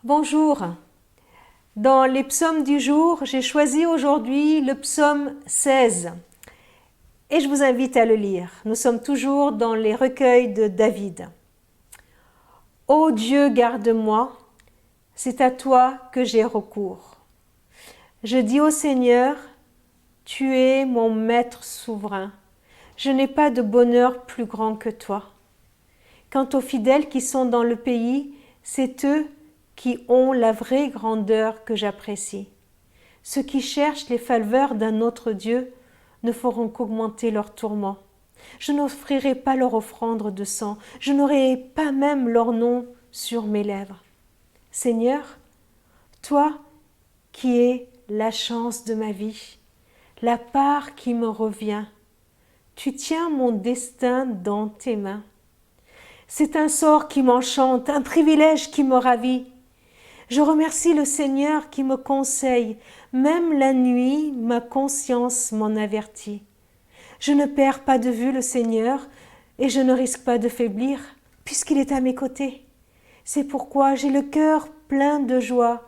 Bonjour. Dans les psaumes du jour, j'ai choisi aujourd'hui le psaume 16 et je vous invite à le lire. Nous sommes toujours dans les recueils de David. Ô Dieu, garde-moi, c'est à toi que j'ai recours. Je dis au Seigneur, tu es mon maître souverain. Je n'ai pas de bonheur plus grand que toi. Quant aux fidèles qui sont dans le pays, c'est eux qui ont la vraie grandeur que j'apprécie. Ceux qui cherchent les faveurs d'un autre Dieu ne feront qu'augmenter leurs tourments. Je n'offrirai pas leur offrande de sang, je n'aurai pas même leur nom sur mes lèvres. Seigneur, toi qui es la chance de ma vie, la part qui me revient, tu tiens mon destin dans tes mains. C'est un sort qui m'enchante, un privilège qui me ravit. Je remercie le Seigneur qui me conseille, même la nuit, ma conscience m'en avertit. Je ne perds pas de vue le Seigneur et je ne risque pas de faiblir, puisqu'il est à mes côtés. C'est pourquoi j'ai le cœur plein de joie,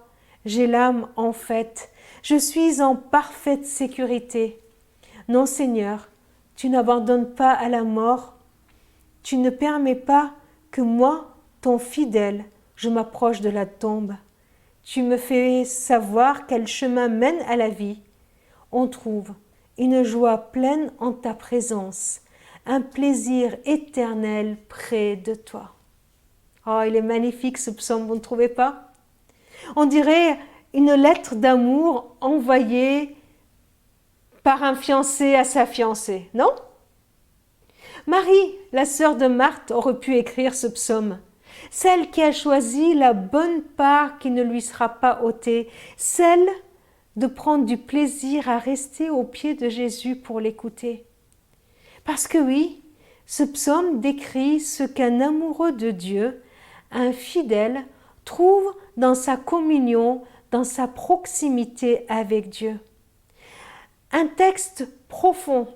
j'ai l'âme en fête, je suis en parfaite sécurité. Non, Seigneur, tu n'abandonnes pas à la mort, tu ne permets pas que moi, ton fidèle, je m'approche de la tombe. Tu me fais savoir quel chemin mène à la vie. On trouve une joie pleine en ta présence, un plaisir éternel près de toi. Oh, il est magnifique ce psaume, vous ne trouvez pas? On dirait une lettre d'amour envoyée par un fiancé à sa fiancée, non? Marie, la sœur de Marthe, aurait pu écrire ce psaume. Celle qui a choisi la bonne part qui ne lui sera pas ôtée, celle de prendre du plaisir à rester aux pieds de Jésus pour l'écouter. Parce que oui, ce psaume décrit ce qu'un amoureux de Dieu, un fidèle, trouve dans sa communion, dans sa proximité avec Dieu. Un texte profond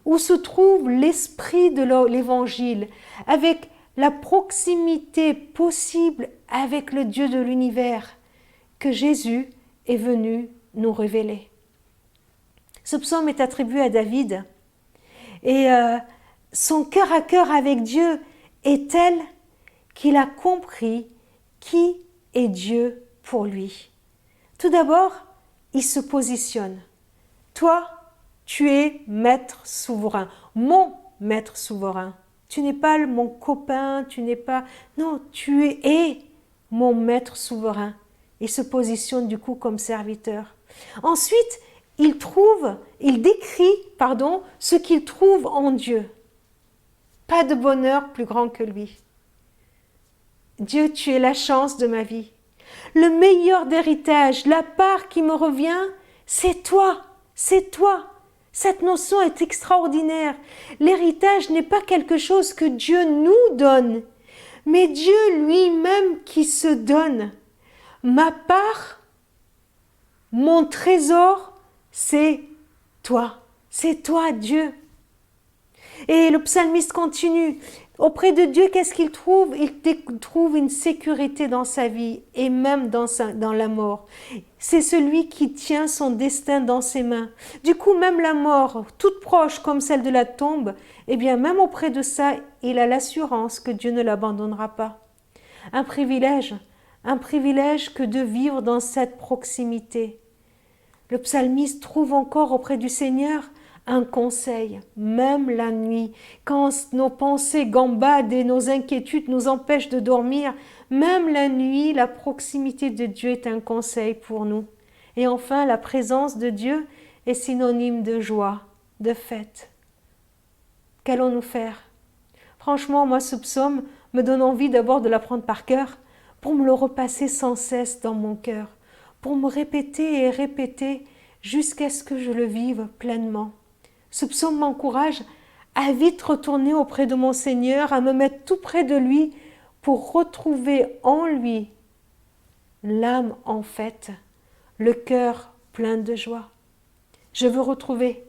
où se trouve l'esprit de l'Évangile, avec la proximité possible avec le Dieu de l'univers que Jésus est venu nous révéler. Ce psaume est attribué à David et son cœur à cœur avec Dieu est tel qu'il a compris qui est Dieu pour lui. Tout d'abord, il se positionne. Toi, tu es maître souverain, mon maître souverain. Tu n'es pas mon copain, tu n'es pas... Non, tu es mon maître souverain. Il se positionne du coup comme serviteur. Ensuite, il décrit ce qu'il trouve en Dieu. Pas de bonheur plus grand que lui. Dieu, tu es la chance de ma vie. Le meilleur d'héritage, la part qui me revient, c'est toi, c'est toi. Cette notion est extraordinaire. L'héritage n'est pas quelque chose que Dieu nous donne, mais Dieu lui-même qui se donne. Ma part, mon trésor, c'est toi Dieu. Et le psalmiste continue. Auprès de Dieu, qu'est-ce qu'il trouve? Il trouve une sécurité dans sa vie et même dans la mort. C'est celui qui tient son destin dans ses mains. Du coup, même la mort, toute proche comme celle de la tombe, eh bien, même auprès de ça, il a l'assurance que Dieu ne l'abandonnera pas. Un privilège que de vivre dans cette proximité. Le psalmiste trouve encore auprès du Seigneur un conseil, même la nuit, quand nos pensées gambadent et nos inquiétudes nous empêchent de dormir, même la nuit, la proximité de Dieu est un conseil pour nous. Et enfin, la présence de Dieu est synonyme de joie, de fête. Qu'allons-nous faire? Franchement, moi, ce psaume me donne envie d'abord de l'apprendre par cœur, pour me le repasser sans cesse dans mon cœur, pour me répéter et répéter jusqu'à ce que je le vive pleinement. Ce psaume m'encourage à vite retourner auprès de mon Seigneur, à me mettre tout près de lui pour retrouver en lui l'âme en fête, le cœur plein de joie. Je veux retrouver,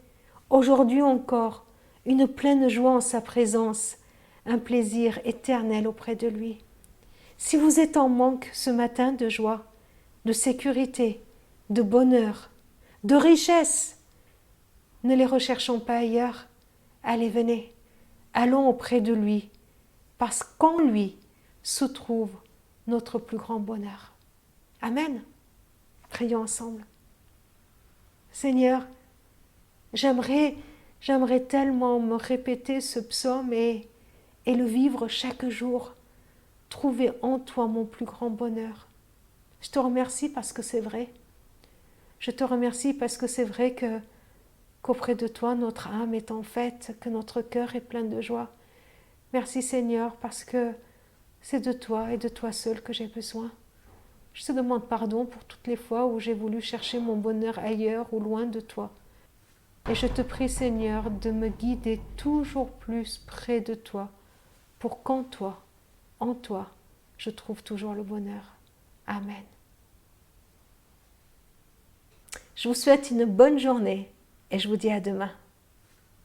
aujourd'hui encore, une pleine joie en sa présence, un plaisir éternel auprès de lui. Si vous êtes en manque ce matin de joie, de sécurité, de bonheur, de richesse, ne les recherchons pas ailleurs. Allez, venez, allons auprès de lui, parce qu'en lui se trouve notre plus grand bonheur. Amen. Prions ensemble. Seigneur, j'aimerais tellement me répéter ce psaume et le vivre chaque jour. Trouver en toi mon plus grand bonheur. Je te remercie parce que c'est vrai. Je te remercie parce que c'est vrai qu'auprès de toi, notre âme est en fête, que notre cœur est plein de joie. Merci Seigneur parce que c'est de toi et de toi seul que j'ai besoin. Je te demande pardon pour toutes les fois où j'ai voulu chercher mon bonheur ailleurs ou loin de toi. Et je te prie Seigneur de me guider toujours plus près de toi pour qu'en toi, en toi, je trouve toujours le bonheur. Amen. Je vous souhaite une bonne journée et je vous dis à demain.